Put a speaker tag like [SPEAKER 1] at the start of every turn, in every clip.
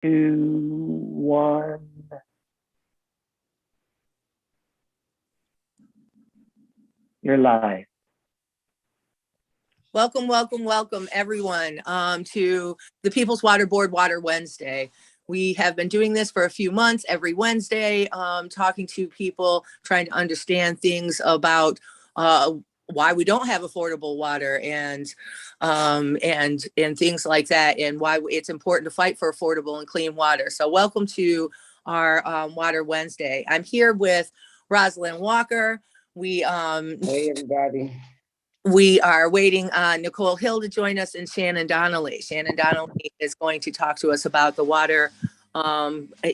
[SPEAKER 1] Two, one. You're live.
[SPEAKER 2] Welcome, welcome, welcome, everyone, to the People's Water Board Water Wednesday. We have been doing this for a few months, every Wednesday, talking to people, trying to understand things about why we don't have affordable water and things like that, and why it's important to fight for affordable and clean water. So, welcome to our Water Wednesday. I'm here with Rosalind Walker.
[SPEAKER 3] Hey, everybody.
[SPEAKER 2] We are waiting on Nicole Hill to join us and Shannon Donnelly. Shannon Donnelly is going to talk to us about the water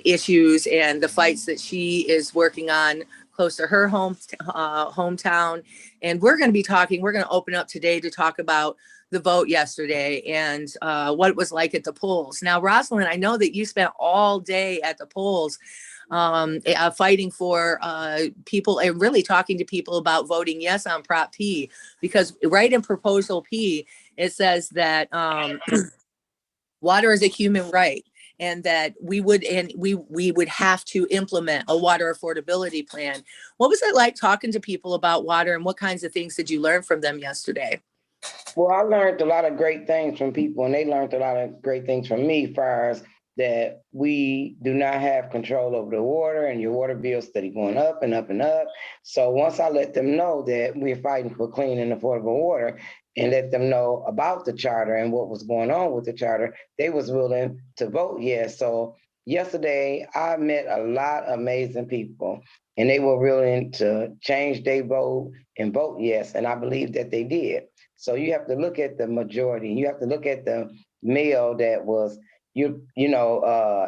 [SPEAKER 2] issues and the fights that she is working on close to her hometown. And we're going to open up today to talk about the vote yesterday and what it was like at the polls. Now, Rosalind, I know that you spent all day at the polls fighting for people and really talking to people about voting yes on Prop P, because right in Proposal P, it says that water is a human right, and that we would have to implement a water affordability plan. What was it like talking to people about water, and what kinds of things did you learn from them yesterday?
[SPEAKER 3] Well, I learned a lot of great things from people, and they learned a lot of great things from me, as far as that we do not have control over the water, and your water bill steady going up and up and up. So once I let them know that we're fighting for clean and affordable water, and let them know about the charter and what was going on with the charter, they was willing to vote yes. So yesterday, I met a lot of amazing people, and they were willing to change their vote and vote yes, and I believe that they did. So you have to look at the majority. You have to look at the mail that was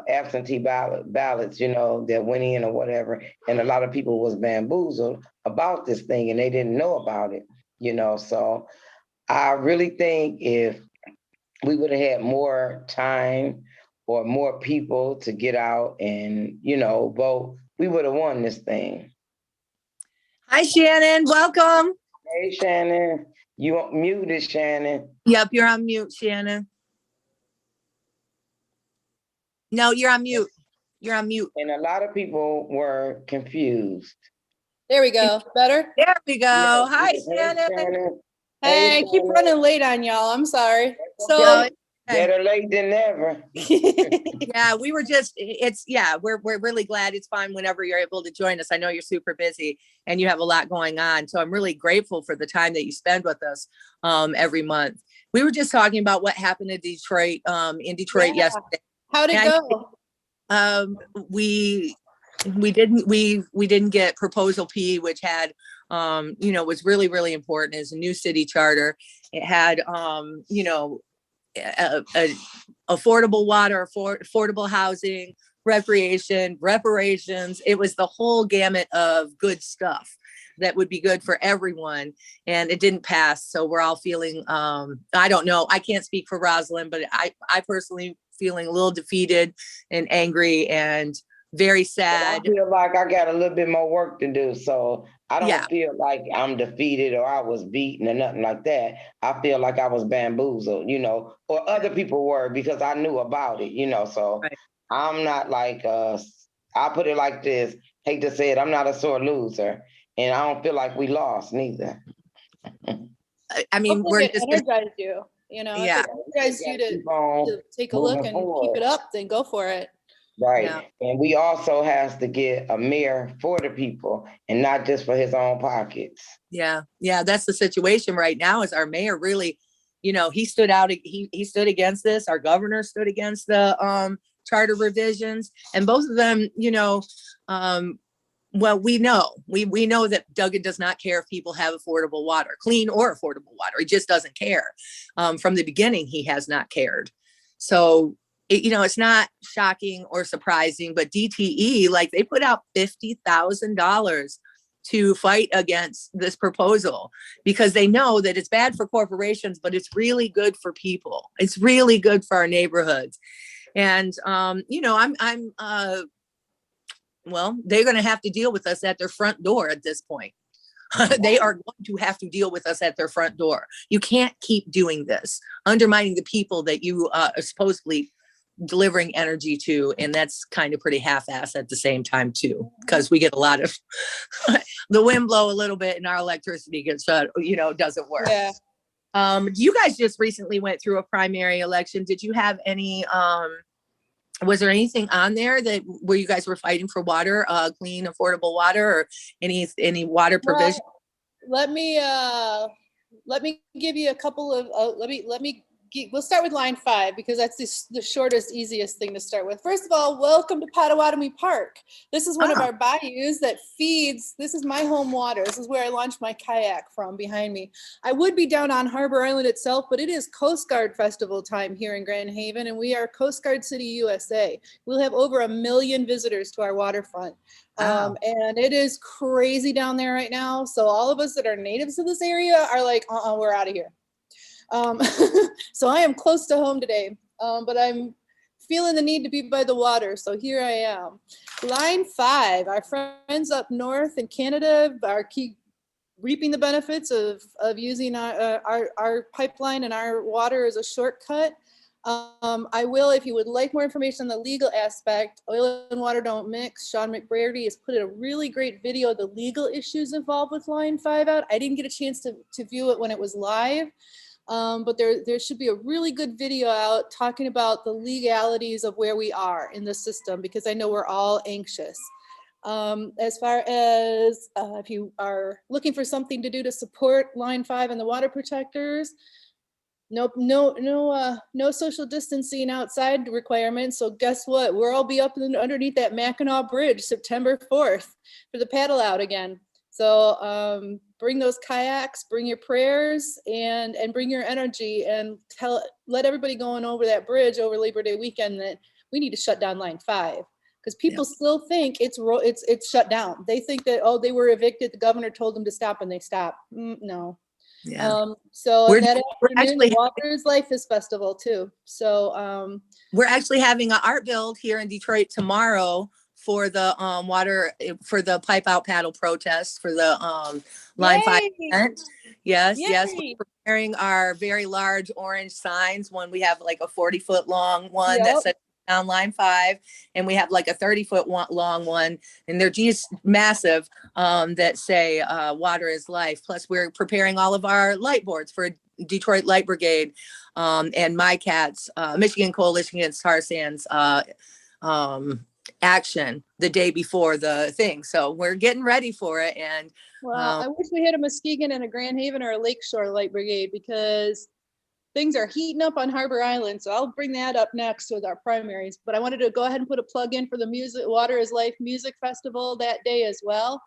[SPEAKER 3] absentee ballots, that went in or whatever. And a lot of people was bamboozled about this thing, and they didn't know about it, So I really think if we would have had more time or more people to get out and, vote, we would have won this thing.
[SPEAKER 2] Hi, Shannon. Welcome.
[SPEAKER 3] Hey, Shannon. You muted, Shannon.
[SPEAKER 2] Yep, you're on mute, Shannon. No, you're on mute. You're on mute.
[SPEAKER 3] And a lot of people were confused.
[SPEAKER 4] There we go. Better?
[SPEAKER 2] There we go.
[SPEAKER 3] Yeah.
[SPEAKER 2] Hi,
[SPEAKER 3] Hey,
[SPEAKER 2] Shannon.
[SPEAKER 3] Shannon.
[SPEAKER 4] Hey, I keep running late on y'all. I'm sorry. So
[SPEAKER 2] No,
[SPEAKER 3] better late than never.
[SPEAKER 2] yeah, we're really glad. It's fine whenever you're able to join us. I know you're super busy and you have a lot going on. So I'm really grateful for the time that you spend with us every month. We were just talking about what happened in Detroit yesterday.
[SPEAKER 4] How'd it go?
[SPEAKER 2] We didn't get Proposal P, which had was really, really important as a new city charter. It had affordable water, affordable housing, recreation, reparations. It was the whole gamut of good stuff that would be good for everyone, and it didn't pass. So we're all feeling, I don't know, I can't speak for Rosalind, but I personally feeling a little defeated and angry and very sad.
[SPEAKER 3] I feel like I got a little bit more work to do, so I don't feel like I'm defeated or I was beaten or nothing like that. I feel like I was bamboozled, or other people were, because I knew about it, so right. I'm not like, I put it like this, hate to say it, I'm not a sore loser, and I don't feel like we lost neither.
[SPEAKER 2] I mean,
[SPEAKER 4] we're just energized you,
[SPEAKER 2] yeah.
[SPEAKER 4] If it energized you to take a look and keep it up, then go for it.
[SPEAKER 3] Right. Yeah. And we also have to get a mayor for the people and not just for his own pockets.
[SPEAKER 2] Yeah. Yeah. That's the situation right now, is our mayor really, he stood out. He stood against this. Our governor stood against the charter revisions, and both of them, well, we know that Duggan does not care if people have affordable water, clean or affordable water. He just doesn't care. From the beginning, he has not cared. So, it's not shocking or surprising, but DTE, like, they put out $50,000 to fight against this proposal because they know that it's bad for corporations, but it's really good for people. It's really good for our neighborhoods. And, well, they're going to have to deal with us at their front door at this point. They are going to have to deal with us at their front door. You can't keep doing this, undermining the people that you supposedly delivering energy to, and that's kind of pretty half-assed at the same time too, because we get a lot of the wind blow a little bit and our electricity gets shut, doesn't work.
[SPEAKER 4] Yeah.
[SPEAKER 2] You guys just recently went through a primary election. Did you have any was there anything on there that where you guys were fighting for water, clean, affordable water, or any water provision?
[SPEAKER 4] Well, let me give you a couple of we'll start with line 5 because that's the shortest, easiest thing to start with. First of all, welcome to Potawatomi Park. This is one of our bayous that feeds, this is my home water. This is where I launched my kayak from behind me. I would be down on Harbor Island itself, but it is Coast Guard Festival time here in Grand Haven, and we are Coast Guard City, USA. We'll have over 1 million visitors to our waterfront. And it is crazy down there right now. So all of us that are natives to this area are like, we're out of here. So I am close to home today, but I'm feeling the need to be by the water. So here I am. Line 5, our friends up north in Canada are reaping the benefits of using our pipeline and our water as a shortcut. I will, if you would like more information on the legal aspect, oil and water don't mix. Sean McBrady has put a really great video of the legal issues involved with line 5 out. I didn't get a chance to view it when it was live. But there should be a really good video out talking about the legalities of where we are in the system, because I know we're all anxious. As far as if you are looking for something to do to support line 5 and the water protectors, no social distancing outside requirements. So guess what? We'll all be up underneath that Mackinac Bridge September 4th for the paddle out again. So bring those kayaks, bring your prayers, and bring your energy, and let everybody going over that bridge over Labor Day weekend that we need to shut down line 5, because people still think it's shut down. They think that, they were evicted, the governor told them to stop, and they stopped. No.
[SPEAKER 2] Yeah.
[SPEAKER 4] So
[SPEAKER 2] We're
[SPEAKER 4] that
[SPEAKER 2] actually
[SPEAKER 4] Water is Life is festival too. So
[SPEAKER 2] we're actually having an art build here in Detroit tomorrow for the water, for the pipe out paddle protest for the line 5 event. Yes. We're preparing our very large orange signs. One, we have like a 40-foot long one that says down line 5, and we have like a 30-foot long one, and they're just massive, that say water is life. Plus we're preparing all of our light boards for Detroit Light Brigade and MyCats, Michigan Coalition Against Tar Sands action the day before the thing. So we're getting ready for it. And
[SPEAKER 4] I wish we had a Muskegon and a Grand Haven or a Lakeshore Light Brigade, because things are heating up on Harbor Island. So I'll bring that up next with our primaries. But I wanted to go ahead and put a plug in for the Water is Life Music Festival that day as well.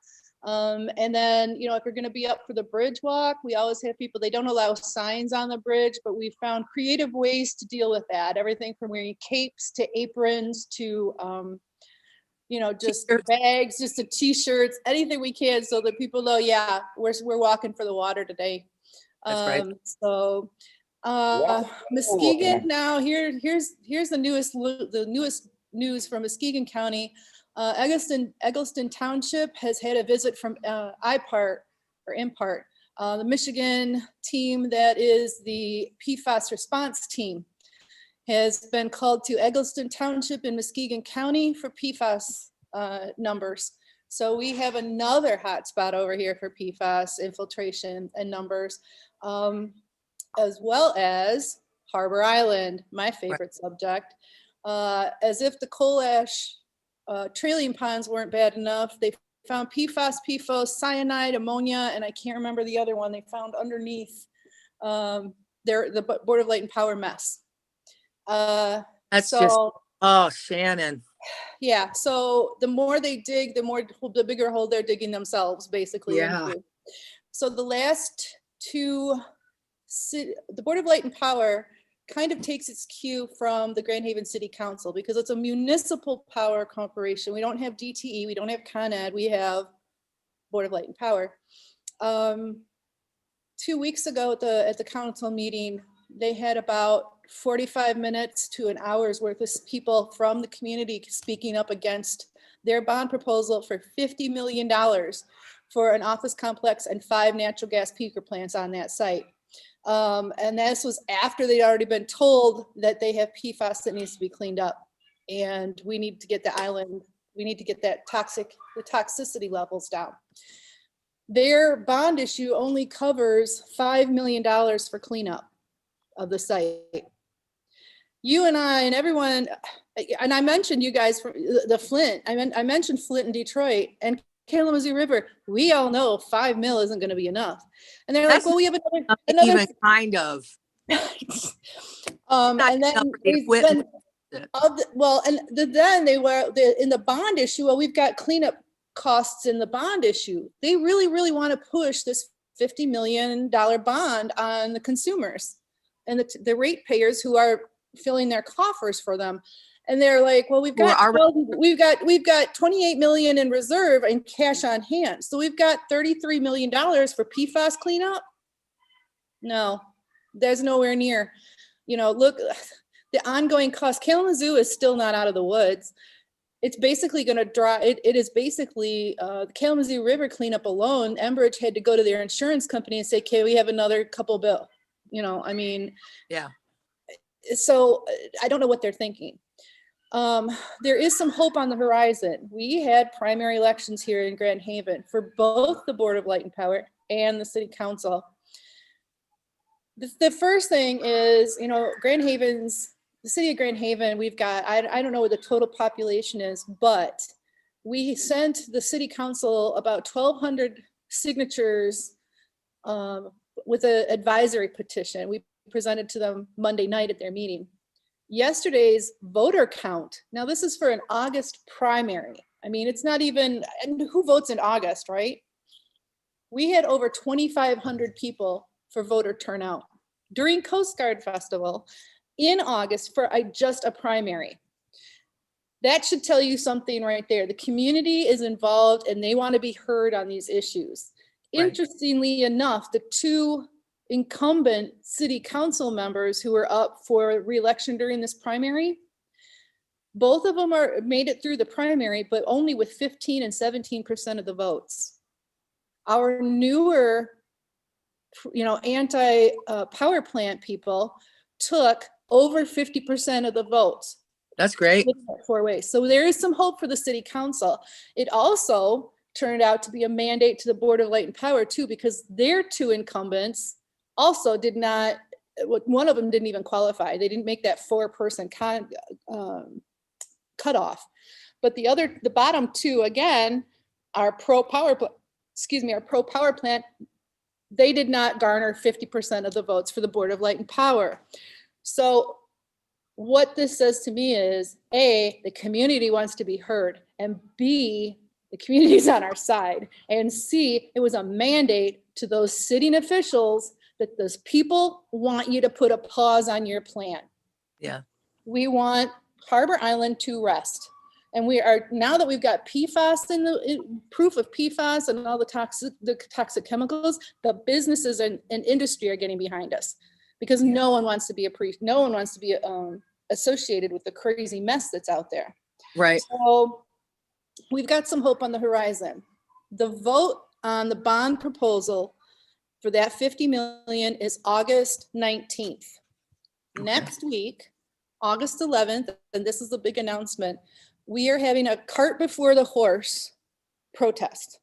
[SPEAKER 4] And then, if you're going to be up for the bridge walk, we always have people, they don't allow signs on the bridge, but we found creative ways to deal with that. Everything from wearing capes to aprons to, just bags, just to t-shirts, anything we can, so that people know, we're walking for the water today.
[SPEAKER 2] That's right.
[SPEAKER 4] So Muskegon, now here's the newest news from Muskegon County. Eggleston Township has had a visit from IPART, the Michigan team that is the PFAS response team, has been called to Eggleston Township in Muskegon County for PFAS numbers. So we have another hot spot over here for PFAS infiltration and numbers, as well as Harbor Island, my favorite subject. As if the coal ash trailing ponds weren't bad enough, they found PFAS, PFOS, cyanide, ammonia, and I can't remember the other one they found underneath the Board of Light and Power mess.
[SPEAKER 2] Shannon.
[SPEAKER 4] Yeah, so the more they dig, the bigger hole they're digging themselves, basically. Into. So the last two, the Board of Light and Power kind of takes its cue from the Grand Haven City Council, because it's a municipal power corporation. We don't have DTE, we don't have Con Ed, we have Board of Light and Power. 2 weeks ago at the council meeting, they had about 45 minutes to an hour's worth of people from the community speaking up against their bond proposal for $50 million for an office complex and 5 natural gas peaker plants on that site. And this was after they'd already been told that they have PFAS that needs to be cleaned up. And we need to get the island, we need to get that the toxicity levels down. Their bond issue only covers $5 million for cleanup of the site. You and I and everyone, and I mentioned you guys from the Flint, I mentioned Flint and Detroit and Kalamazoo River. We all know 5 mil isn't going to be enough. And they're like, well, we have another
[SPEAKER 2] even kind of.
[SPEAKER 4] and then then they were in the bond issue. Well, we've got cleanup costs in the bond issue. They really want to push this $50 million bond on the consumers and the ratepayers who are filling their coffers for them. And they're like, well, we've got 28 million in reserve and cash on hand. So we've got $33 million for PFAS cleanup. No, there's nowhere near, look, the ongoing cost. Kalamazoo is still not out of the woods. It's basically going to draw, it is basically the Kalamazoo River cleanup alone. Enbridge had to go to their insurance company and say, okay, we have another couple bill,
[SPEAKER 2] Yeah.
[SPEAKER 4] So I don't know what they're thinking. There is some hope on the horizon. We had primary elections here in Grand Haven for both the Board of Light and Power and the City Council. The first thing is, the city of Grand Haven, we've got, I don't know what the total population is, but we sent the City Council about 1,200 signatures with an advisory petition. We presented to them Monday night at their meeting. Yesterday's voter count, now this is for an August primary. I mean, it's not even, and who votes in August, right? We had over 2,500 people for voter turnout during Coast Guard Festival in August for just a primary. That should tell you something right there. The community is involved and they want to be heard on these issues. Right. Interestingly enough, the two incumbent city council members who were up for re-election during this primary, both of them made it through the primary, but only with 15 and 17% of the votes. Our newer, anti-power plant people took over 50% of the votes.
[SPEAKER 2] That's great.
[SPEAKER 4] 4 ways. So there is some hope for the city council. It also turned out to be a mandate to the Board of Light and Power too, because their two incumbents also did not, one of them didn't even qualify. They didn't make that 4-person cutoff. But the bottom two, again, our pro-power plant, they did not garner 50% of the votes for the Board of Light and Power. So what this says to me is, A, the community wants to be heard, and B, the community is on our side, and C, it was a mandate to those sitting officials that those people want you to put a pause on your plan. Yeah. We want Harbor Island to rest. And we are, now that we've got PFAS proof of PFAS and all the toxic chemicals, the businesses and industry are getting behind us because no one wants to be associated with the crazy mess that's out there. Right. So we've got some hope on the horizon. The vote on the bond proposal for that 50 million is August 19th. Okay. Next week, August 11th, and this is the big announcement, we are having a cart before the horse protest.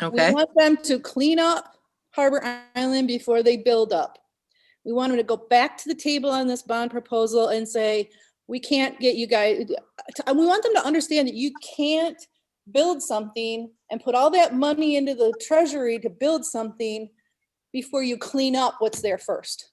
[SPEAKER 4] Okay. We want them to clean up Harbor Island before they build up. We want them to go back to the table on this bond proposal and say, we can't get you guys, we want them to understand that you can't build something and put all that money into the treasury to build something before you clean up what's there first.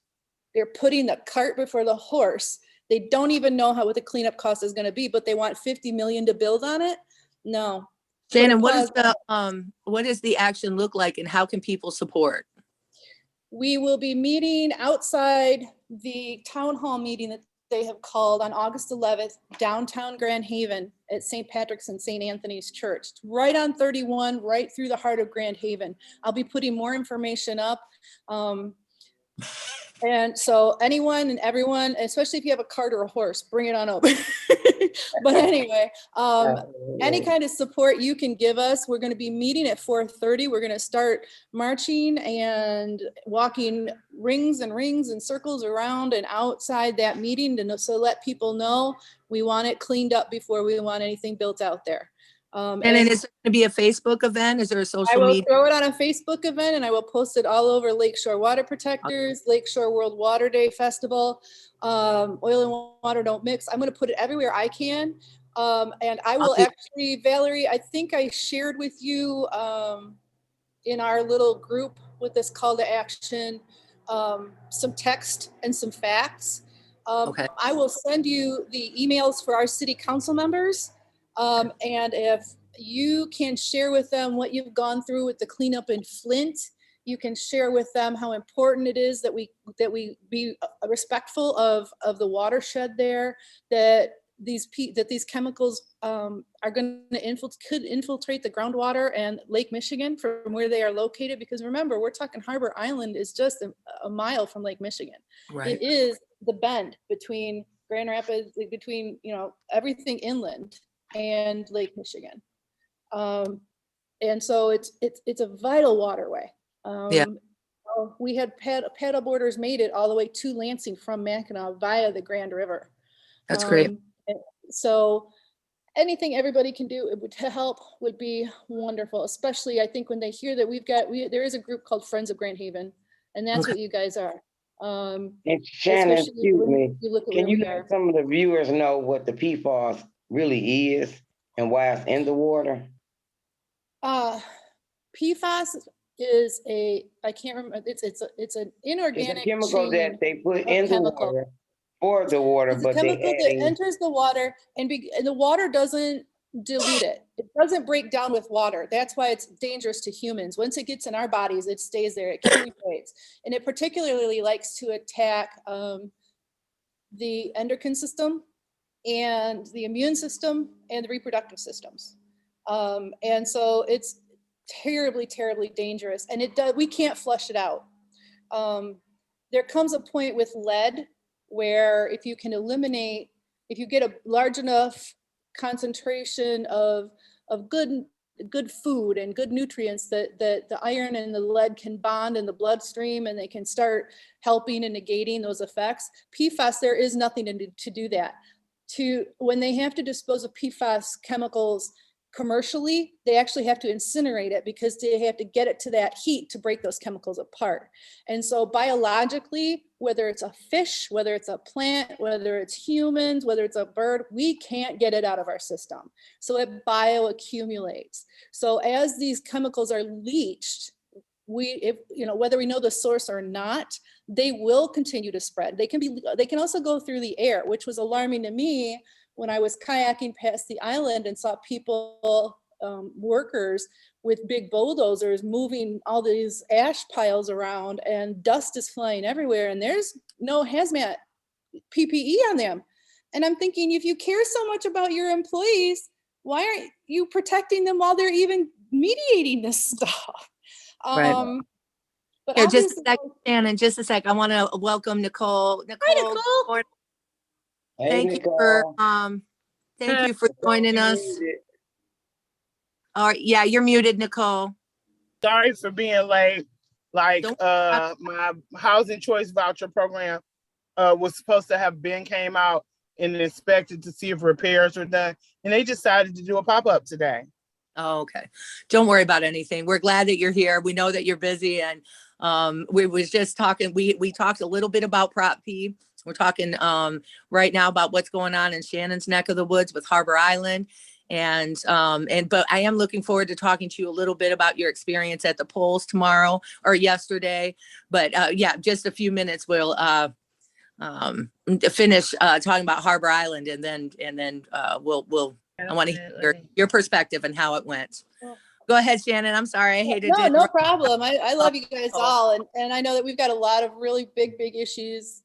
[SPEAKER 4] They're putting the cart before the horse. They don't even know what the cleanup cost is going to be, but they want 50 million to build on it. No.
[SPEAKER 2] Shannon, what does the action look like and how can people support?
[SPEAKER 4] We will be meeting outside the town hall meeting that they have called on August 11th, downtown Grand Haven at St. Patrick's and St. Anthony's Church, right on 31, right through the heart of Grand Haven. I'll be putting more information up. And so anyone and everyone, especially if you have a cart or a horse, bring it on over. But anyway, any
[SPEAKER 3] Absolutely.
[SPEAKER 4] kind of support you can give us. We're going to be meeting at 4:30. We're going to start marching and walking rings and circles around and outside that meeting so let people know we want it cleaned up before we want anything built out there.
[SPEAKER 2] And then is it going to be a Facebook event? Is there a
[SPEAKER 4] I
[SPEAKER 2] social
[SPEAKER 4] will
[SPEAKER 2] media?
[SPEAKER 4] throw it on a Facebook event and I will post it all over Lakeshore Water Protectors, Lakeshore World Water Day Festival, Oil and Water Don't Mix. I'm going to put it everywhere I can. And I will actually, Valerie, I think I shared with you in our little group with this call to action, some text and some facts.
[SPEAKER 2] Okay.
[SPEAKER 4] I will send you the emails for our city council members. And if you can share with them what you've gone through with the cleanup in Flint, you can share with them how important it is that we be respectful of the watershed there, that these chemicals are going to could infiltrate the groundwater and Lake Michigan from where they are located. Because remember, we're talking Harbor Island is just a mile from Lake Michigan.
[SPEAKER 2] Right.
[SPEAKER 4] It is the bend between Grand Rapids, between everything inland and Lake Michigan. And so it's a vital waterway.
[SPEAKER 2] Yeah.
[SPEAKER 4] We had paddle boarders made it all the way to Lansing from Mackinac via the Grand River.
[SPEAKER 2] That's great.
[SPEAKER 4] So anything everybody can do to help would be wonderful, especially I think when they hear that there is a group called Friends of Grand Haven, and that's
[SPEAKER 2] Okay.
[SPEAKER 4] what you guys are.
[SPEAKER 3] And Shannon,
[SPEAKER 4] especially
[SPEAKER 3] excuse
[SPEAKER 4] when
[SPEAKER 3] me,
[SPEAKER 4] you look at
[SPEAKER 3] can
[SPEAKER 4] where
[SPEAKER 3] you
[SPEAKER 4] we
[SPEAKER 3] let
[SPEAKER 4] are.
[SPEAKER 3] some of the viewers know what the PFAS really is and why it's in the water?
[SPEAKER 4] PFAS is I can't remember, it's an
[SPEAKER 3] It's a
[SPEAKER 4] inorganic
[SPEAKER 3] chemical
[SPEAKER 4] chain
[SPEAKER 3] that they put
[SPEAKER 4] of
[SPEAKER 3] in the
[SPEAKER 4] chemical.
[SPEAKER 3] water for the water,
[SPEAKER 4] It's a
[SPEAKER 3] but they
[SPEAKER 4] chemical that
[SPEAKER 3] adding,
[SPEAKER 4] enters the water and the water doesn't dilute it. It doesn't break down with water. That's why it's dangerous to humans. Once it gets in our bodies, it stays there. It accumulates. And it particularly likes to attack the endocrine system and the immune system and the reproductive systems. And so it's terribly, terribly dangerous. And we can't flush it out. There comes a point with lead where if you get a large enough concentration of good food and good nutrients, that the iron and the lead can bond in the bloodstream and they can start helping and negating those effects. PFAS, there is nothing to do that. When they have to dispose of PFAS chemicals commercially, they actually have to incinerate it because they have to get it to that heat to break those chemicals apart. And so biologically, whether it's a fish, whether it's a plant, whether it's humans, whether it's a bird, we can't get it out of our system. So it bioaccumulates. So as these chemicals are leached, whether we know the source or not, they will continue to spread. They can also go through the air, which was alarming to me when I was kayaking past the island and saw people, workers with big bulldozers moving all these ash piles around, and dust is flying everywhere, and there's no hazmat PPE on them. And I'm thinking, if you care so much about your employees, why aren't you protecting them while they're even mediating this stuff?
[SPEAKER 2] Right.
[SPEAKER 4] But
[SPEAKER 2] Here, just a
[SPEAKER 4] obviously,
[SPEAKER 2] sec, Shannon, just a sec. I want to welcome Nicole.
[SPEAKER 4] hi, Nicole.
[SPEAKER 3] hey,
[SPEAKER 2] Thank
[SPEAKER 3] Nicole.
[SPEAKER 2] thank you for joining us. All right, yeah, you're muted, Nicole.
[SPEAKER 5] Sorry for being late. Like
[SPEAKER 2] Don't-
[SPEAKER 5] my housing choice voucher program was supposed to have came out and inspected to see if repairs were done, and they decided to do a pop-up today.
[SPEAKER 2] Oh, okay. Don't worry about anything. We're glad that you're here. We know that you're busy, and we was just talking. We talked a little bit about Prop P. We're talking right now about what's going on in Shannon's neck of the woods with Harbor Island. But I am looking forward to talking to you a little bit about your experience at the polls tomorrow or yesterday. But yeah, just a few minutes we'll finish talking about Harbor Island, and then we'll I want to hear your perspective and how it went. Go ahead, Shannon. I'm sorry. I hated to
[SPEAKER 4] No problem. I love you guys all. And I know that we've got a lot of really big issues,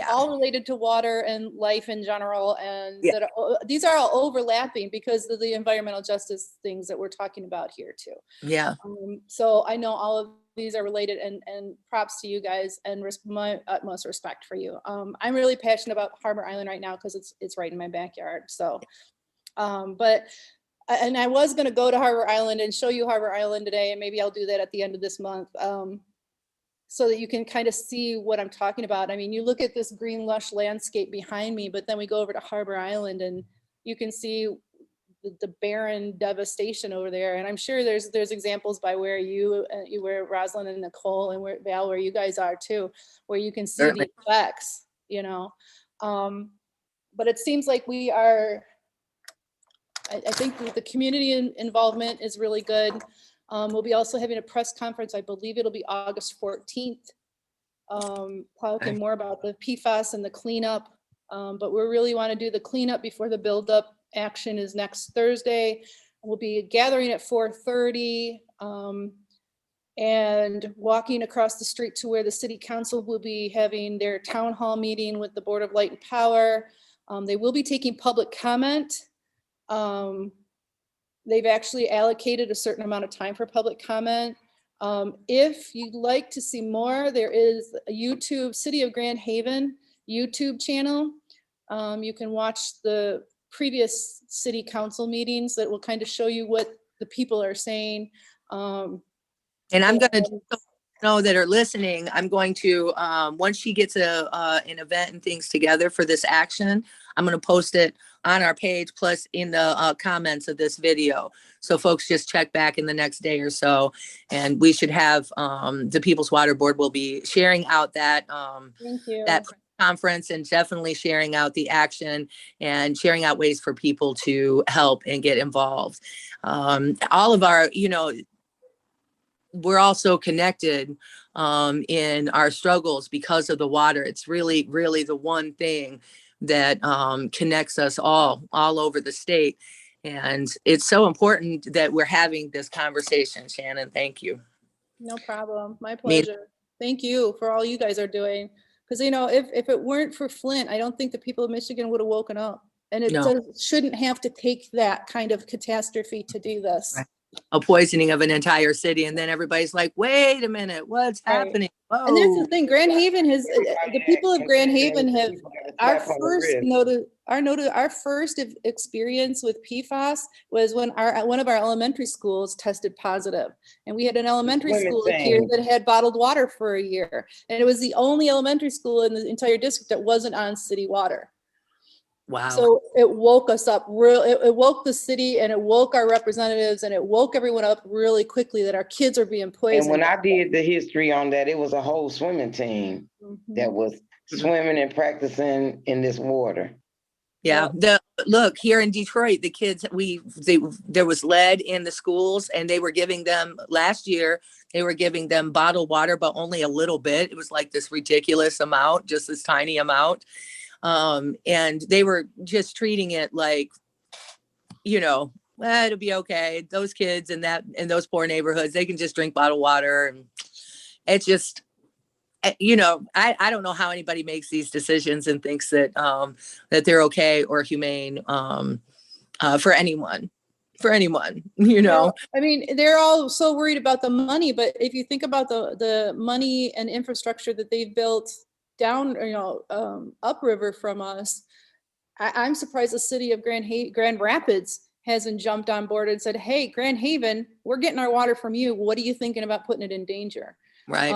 [SPEAKER 4] all related to water and life in general. And these are all overlapping because of the environmental justice things that we're talking about here too.
[SPEAKER 2] Yeah.
[SPEAKER 4] So I know all of these are related, and props to you guys, and my utmost respect for you. I'm really passionate about Harbor Island right now because it's right in my backyard. So, and I was going to go to Harbor Island and show you Harbor Island today, and maybe I'll do that at the end of this month, so that you can kind of see what I'm talking about. I mean, you look at this green lush landscape behind me, but then we go over to Harbor Island and you can see the barren devastation over there. And I'm sure there's examples by where where Rosalind and Nicole and where Val, where you guys are too, where you can see
[SPEAKER 2] Certainly.
[SPEAKER 4] the effects, you know. But it seems like we are, I think the community involvement is really good. We'll be also having a press conference. I believe it'll be August 14th. Talking more about the PFAS and the cleanup. But we really want to do the cleanup before the buildup action is next Thursday. We'll be gathering at 4:30 and walking across the street to where the city council will be having their town hall meeting with the Board of Light and Power. They will be taking public comment. They've actually allocated a certain amount of time for public comment. If you'd like to see more, there is a YouTube, City of Grand Haven YouTube channel. You can watch the previous city council meetings that will kind of show you what the people are saying.
[SPEAKER 2] And I'm going to know that are listening, I'm going to, once she gets an event and things together for this action, I'm going to post it on our page, plus in the comments of this video. So folks just check back in the next day or so, and we should have, the People's Water Board will be sharing out that,
[SPEAKER 4] Thank you.
[SPEAKER 2] that conference, and definitely sharing out the action and sharing out ways for people to help and get involved. All of our, you know, we're also connected in our struggles because of the water. It's really, really the one thing that connects us all over the state. And it's so important that we're having this conversation, Shannon. Thank you.
[SPEAKER 4] No problem. My pleasure. Thank you for all you guys are doing. Because, you know, if it weren't for Flint, I don't think the people of Michigan would have woken up. And it shouldn't have to take that kind of catastrophe to do this.
[SPEAKER 2] Right. A poisoning of an entire city, and then everybody's like, wait a minute, what's happening? Whoa.
[SPEAKER 4] And that's the thing, Grand Haven has, the people of Grand Haven have, our first experience with PFAS was when one of our elementary schools tested positive. And we had an elementary school here that had bottled water for a year. And it was the only elementary school in the entire district that wasn't on city water.
[SPEAKER 2] Wow.
[SPEAKER 4] So it woke us up it woke the city, and it woke our representatives, and it woke everyone up really quickly that our kids are being poisoned.
[SPEAKER 3] And when I did the history on that, it was a whole swimming team that was swimming and practicing in this water.
[SPEAKER 2] Yeah. Look, here in Detroit, the kids, there was lead in the schools, and they were giving them last year, they were giving them bottled water, but only a little bit. It was like this ridiculous amount, just this tiny amount. And they were just treating it like, you know, it'll be okay. Those kids in those poor neighborhoods, they can just drink bottled water. And it's just, you know, I don't know how anybody makes these decisions and thinks that, that they're okay or humane, for anyone, you know. Well,
[SPEAKER 4] I mean, they're all so worried about the money, but if you think about the money and infrastructure that they've built down, you know, upriver from us, I'm surprised the city of Grand Rapids hasn't jumped on board and said, hey, Grand Haven, we're getting our water from you. What are you thinking about putting it in danger?
[SPEAKER 2] Right.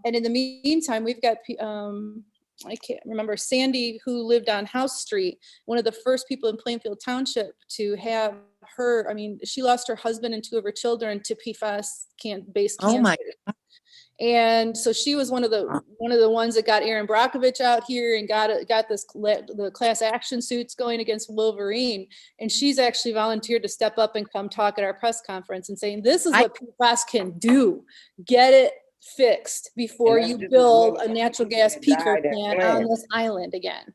[SPEAKER 4] And in the meantime, we've got, I can't remember, Sandy, who lived on House Street, one of the first people in Plainfield Township to have her, I mean, she lost her husband and two of her children to PFAS-based cancer.
[SPEAKER 2] Oh my God.
[SPEAKER 4] And so she was one of the ones that got Aaron Brockovich out here and got the class action suits going against Wolverine. And she's actually volunteered to step up and come talk at our press conference and saying, this is what PFAS can do. Get it fixed before you build a natural gas peaker plant on this island again.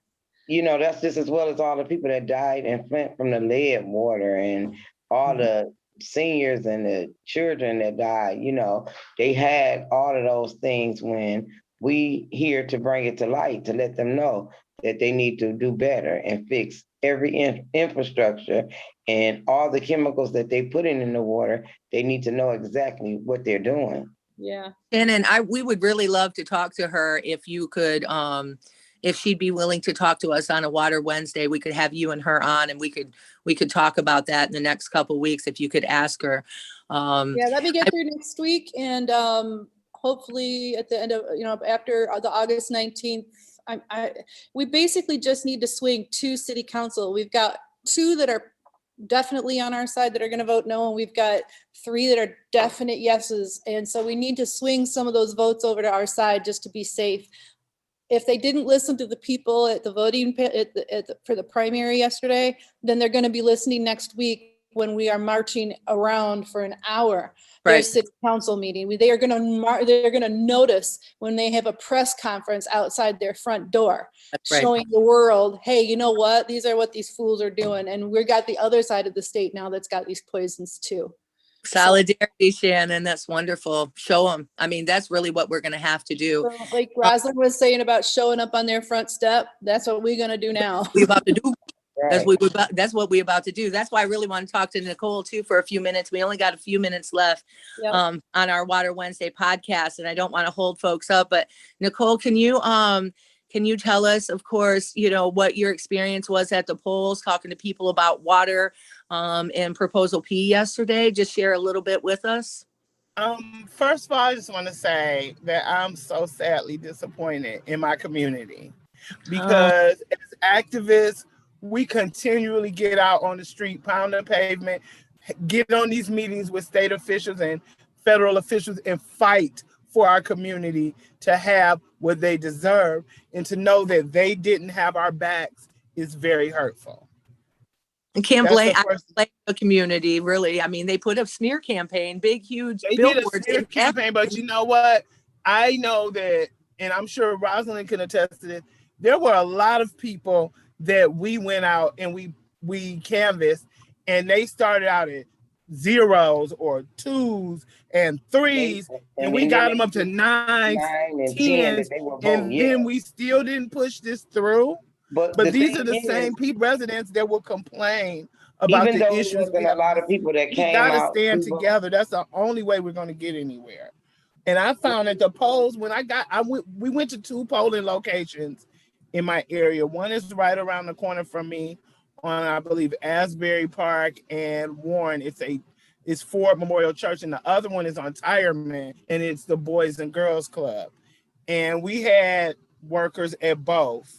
[SPEAKER 3] You know, that's just as well as all the people that died in Flint from the lead water, and all the seniors and the children that died. You know, they had all of those things when we here to bring it to light, to let them know that they need to do better and fix every infrastructure and all the chemicals that they put in the water. They need to know exactly what they're doing.
[SPEAKER 4] Yeah.
[SPEAKER 2] And we would really love to talk to her if you could, if she'd be willing to talk to us on a Water Wednesday. We could have you and her on, and we could talk about that in the next couple of weeks if you could ask her.
[SPEAKER 4] Yeah, let me get through next week, and hopefully at the end of, after the August 19th, we basically just need to swing 2 city council. We've got 2 that are definitely on our side that are going to vote no, and we've got 3 that are definite yeses. And so we need to swing some of those votes over to our side just to be safe. If they didn't listen to the people at the voting for the primary yesterday, then they're going to be listening next week when we are marching around for an hour. Their
[SPEAKER 2] Right.
[SPEAKER 4] city council meeting. They're going to notice when they have a press conference outside their front door,
[SPEAKER 2] That's right.
[SPEAKER 4] showing the world, hey, you know what? These are what these fools are doing. And we've got the other side of the state now that's got these poisons too.
[SPEAKER 2] Solidarity, Shannon. That's wonderful. Show them. I mean, that's really what we're going to have to do.
[SPEAKER 4] So, like Rosalind was saying about showing up on their front step, that's what we're going to do now.
[SPEAKER 2] We about to do.
[SPEAKER 3] Right.
[SPEAKER 2] That's what we're about to do. That's why I really want to talk to Nicole too for a few minutes. We only got a few minutes left
[SPEAKER 4] Yep.
[SPEAKER 2] on our Water Wednesday podcast, and I don't want to hold folks up. But Nicole, can you tell us, of course, what your experience was at the polls, talking to people about water and Proposal P yesterday? Just share a little bit with us.
[SPEAKER 5] First of all, I just want to say that I'm so sadly disappointed in my community because as activists, we continually get out on the street, pound the pavement, get on these meetings with state officials and federal officials and fight for our community to have what they deserve, and to know that they didn't have our backs is very hurtful.
[SPEAKER 2] I can't blame the community, really. I mean, they put a smear campaign, big, huge billboards.
[SPEAKER 5] They did a smear campaign, but you know what? I know that, and I'm sure Rosalind can attest to this, there were a lot of people that we went out and we canvassed, and they started out at 0s or 2s and 3s, and we got them up to 9s, 10s, and then we still didn't push this through. But these are the same residents that will complain about the issues.
[SPEAKER 3] Even a lot of people that came out.
[SPEAKER 5] We got to stand together. That's the only way we're going to get anywhere. And I found at the polls, when we went to 2 polling locations in my area. One is right around the corner from me on, I believe, Asbury Park and Warren. It's Ford Memorial Church, and the other one is on Tireman, and it's the Boys and Girls Club. And we had workers at both,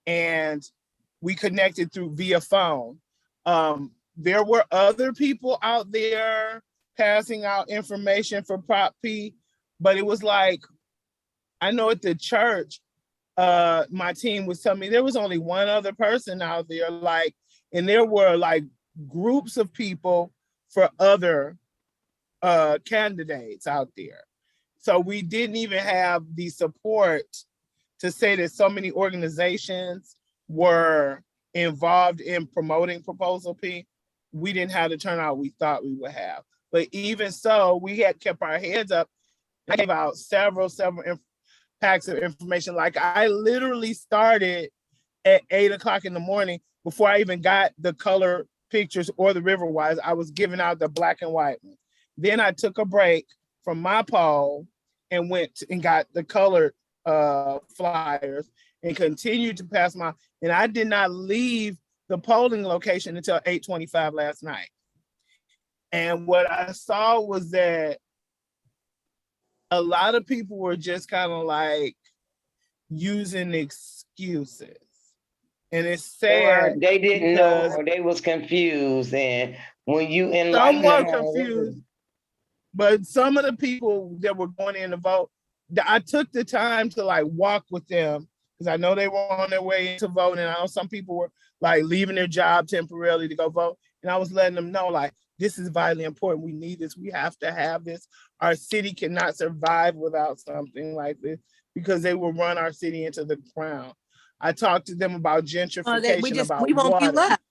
[SPEAKER 5] and we connected via phone. There were other people out there passing out information for Prop P, but it was like, I know at the church, my team was telling me there was only one other person out there, and there were groups of people for other candidates out there. So we didn't even have the support to say that so many organizations were involved in promoting Proposal P. We didn't have the turnout we thought we would have. But even so, we had kept our heads up. I gave out several packs of information. I literally started at 8 o'clock in the morning before I even got the color pictures or the Riverwise. I was giving out the black and white ones. Then I took a break from my poll and went and got the colored flyers and continued to pass and I did not leave the polling location until 8:25 last night. And what I saw was that a lot of people were just kind of using excuses. And it's sad.
[SPEAKER 3] They didn't know, or they was confused. And when you enlighten them,
[SPEAKER 5] confused. But some of the people that were going in to vote, I took the time to walk with them, because I know they were on their way to vote, and I know some people were leaving their job temporarily to go vote. And I was letting them know this is vitally important. We need this. We have to have this. Our city cannot survive without something like this, because they will run our city into the ground. I talked to them about gentrification,
[SPEAKER 2] we won't be left.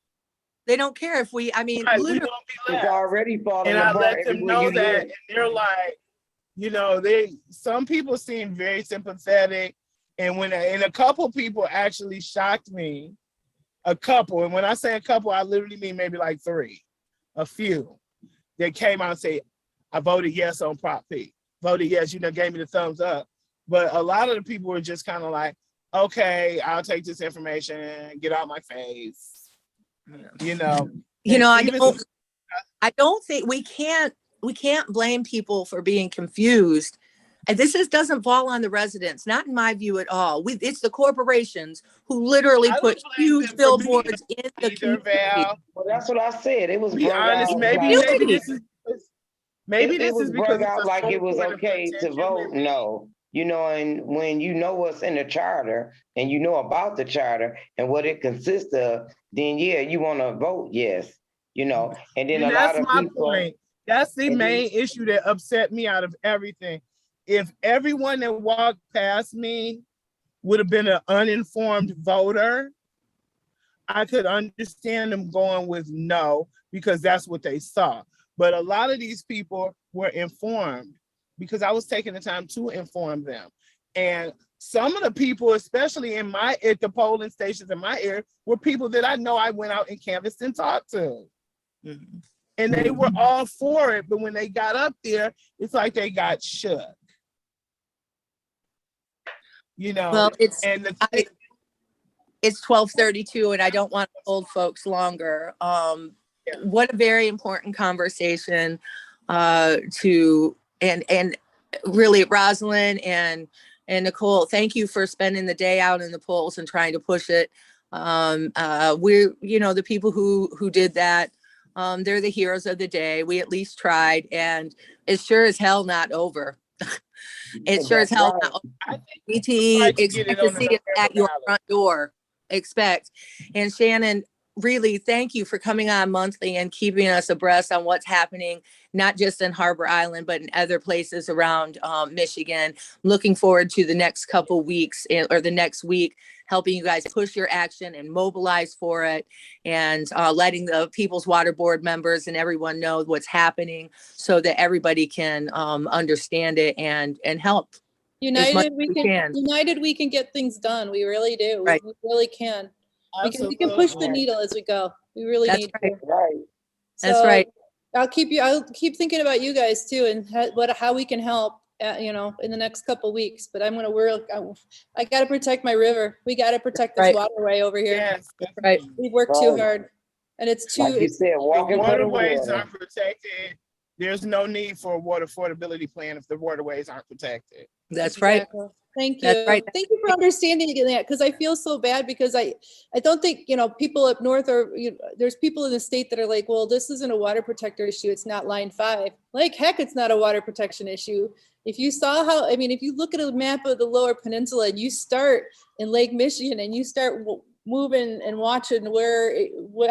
[SPEAKER 2] They don't care if we
[SPEAKER 5] literally,
[SPEAKER 3] it's already falling
[SPEAKER 5] and
[SPEAKER 3] apart.
[SPEAKER 5] I let them know that, and they're some people seem very sympathetic, and a couple people actually shocked me. A couple, and when I say a couple, I literally mean maybe 3, a few that came out and say, I voted yes on Prop P. voted yes, gave me the thumbs up. But a lot of the people were just kind of like, okay, I'll take this information, get out my face,
[SPEAKER 2] I don't think we can't blame people for being confused. And this doesn't fall on the residents, not in my view at all. It's the corporations who literally put huge billboards in the community.
[SPEAKER 5] Val.
[SPEAKER 3] Well, that's what I said. It was
[SPEAKER 5] Be honest,
[SPEAKER 3] out
[SPEAKER 5] maybe this is
[SPEAKER 3] brought
[SPEAKER 5] because
[SPEAKER 3] out like it was
[SPEAKER 5] point of
[SPEAKER 3] okay to
[SPEAKER 5] contention,
[SPEAKER 3] vote
[SPEAKER 5] maybe.
[SPEAKER 3] no. And when you know what's in the charter and you know about the charter and what it consists of, then yeah, you want to vote yes. And then
[SPEAKER 5] And
[SPEAKER 3] a lot
[SPEAKER 5] that's
[SPEAKER 3] of
[SPEAKER 5] my
[SPEAKER 3] people.
[SPEAKER 5] point. That's the main issue that upset me out of everything. If everyone that walked past me would have been an uninformed voter, I could understand them going with no, because that's what they saw. But a lot of these people were informed because I was taking the time to inform them. And some of the people, especially at the polling stations in my area, were people that I know I went out and canvassed and talked to. Mm-hmm. And they were all for it, but when they got up there, it's like they got shook.
[SPEAKER 2] Well, it's 12:32 and I don't want to hold folks longer. What a very important conversation and really Rosalind and Nicole, thank you for spending the day out in the polls and trying to push it. We're, the people who did that, they're the heroes of the day. We at least tried, and it's sure as hell not over. It's sure as hell not over. BTE, expect to see it at your front door. Expect. And Shannon, really, thank you for coming on monthly and keeping us abreast on what's happening, not just in Harbor Island, but in other places around Michigan. Looking forward to the next couple weeks or the next week, helping you guys push your action and mobilize for it, and letting the People's Water Board members and everyone know what's happening so that everybody can understand it and help.
[SPEAKER 4] United, we can get things done. We really do.
[SPEAKER 2] Right.
[SPEAKER 4] We really can. We can push the needle as we go. We really need to.
[SPEAKER 3] Right.
[SPEAKER 2] That's right.
[SPEAKER 4] I'll keep thinking about you guys too, and how we can help, in the next couple weeks. But I'm going to work. I got to protect my river. We got to protect this waterway over here.
[SPEAKER 5] Yes,
[SPEAKER 2] right.
[SPEAKER 4] We've worked too hard, and it's too.
[SPEAKER 3] Like you said, walking for the
[SPEAKER 5] waterways
[SPEAKER 3] water.
[SPEAKER 5] aren't protected. There's no need for a water affordability plan if the waterways aren't protected.
[SPEAKER 2] That's right.
[SPEAKER 4] Thank you.
[SPEAKER 2] That's right.
[SPEAKER 4] Thank you for understanding that, because I feel so bad because I don't think, people up north are, there's people in the state that are like, well, this isn't a water protector issue. It's not line 5. Like, heck, it's not a water protection issue. If you saw if you look at a map of the Lower Peninsula and you start in Lake Michigan and you start moving and watching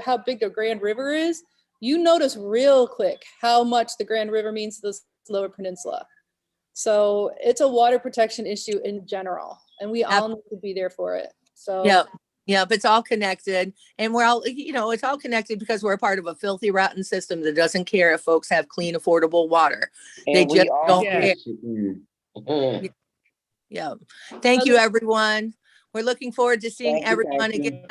[SPEAKER 4] how big the Grand River is, you notice real quick how much the Grand River means to this Lower Peninsula. So it's a water protection issue in general, and we all need to be there for it. So
[SPEAKER 2] yeah, but it's all connected, and we're all, it's all connected because we're a part of a filthy, rotten system that doesn't care if folks have clean, affordable water.
[SPEAKER 3] And
[SPEAKER 2] they just don't care. Yeah. Thank you, everyone. We're looking forward to seeing everyone again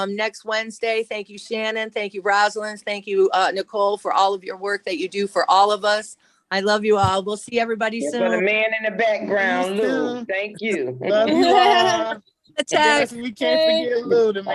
[SPEAKER 2] next Wednesday. Thank you, Shannon. Thank you, Rosalind. Thank you, Nicole, for all of your work that you do for all of us. I love you all. We'll see everybody soon.
[SPEAKER 3] For the man in the background, Lou. Thank you.
[SPEAKER 5] Love you all.
[SPEAKER 2] Yes,
[SPEAKER 5] we can't forget Lou, the man.